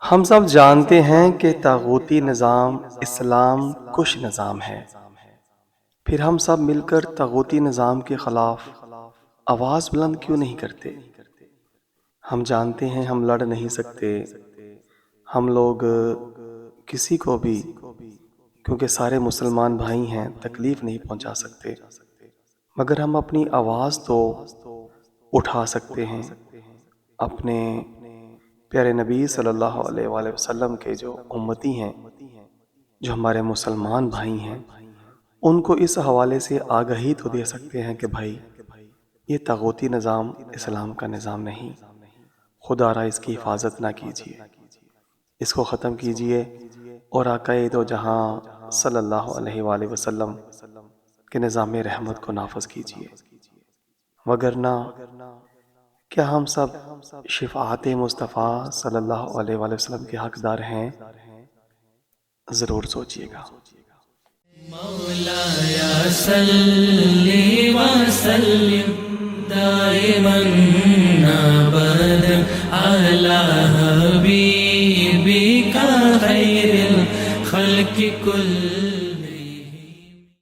ہم سب جانتے ہیں کہ طاغوتی نظام اسلام کش نظام ہے، پھر ہم سب مل کر طاغوتی نظام کے خلاف آواز بلند کیوں نہیں کرتے؟ ہم جانتے ہیں ہم لڑ نہیں سکتے، ہم لوگ کسی کو بھی، کیونکہ سارے مسلمان بھائی ہیں، تکلیف نہیں پہنچا سکتے، مگر ہم اپنی آواز تو اٹھا سکتے ہیں۔ اپنے پیارے نبی صلی اللہ علیہ وآلہ وسلم کے جو امتی ہیں، جو ہمارے مسلمان بھائی ہیں، ان کو اس حوالے سے آگہی تو دے سکتے ہیں کہ بھائی یہ طاغوتی نظام اسلام کا نظام نہیں، خدا را اس کی حفاظت نہ کیجیے، اس کو ختم کیجیے اور آقا دو جہاں صلی اللہ علیہ وآلہ وسلم کے نظام رحمت کو نافذ کیجیے۔ وگرنہ کیا ہم سب شفاعت مصطفیٰ صلی اللہ علیہ وآلہ وسلم کے حقدار ہیں؟ ضرور سوچئے گا۔ مولایا صلی وسلم دائما ابدا علی حبیبک خیر الخلق کل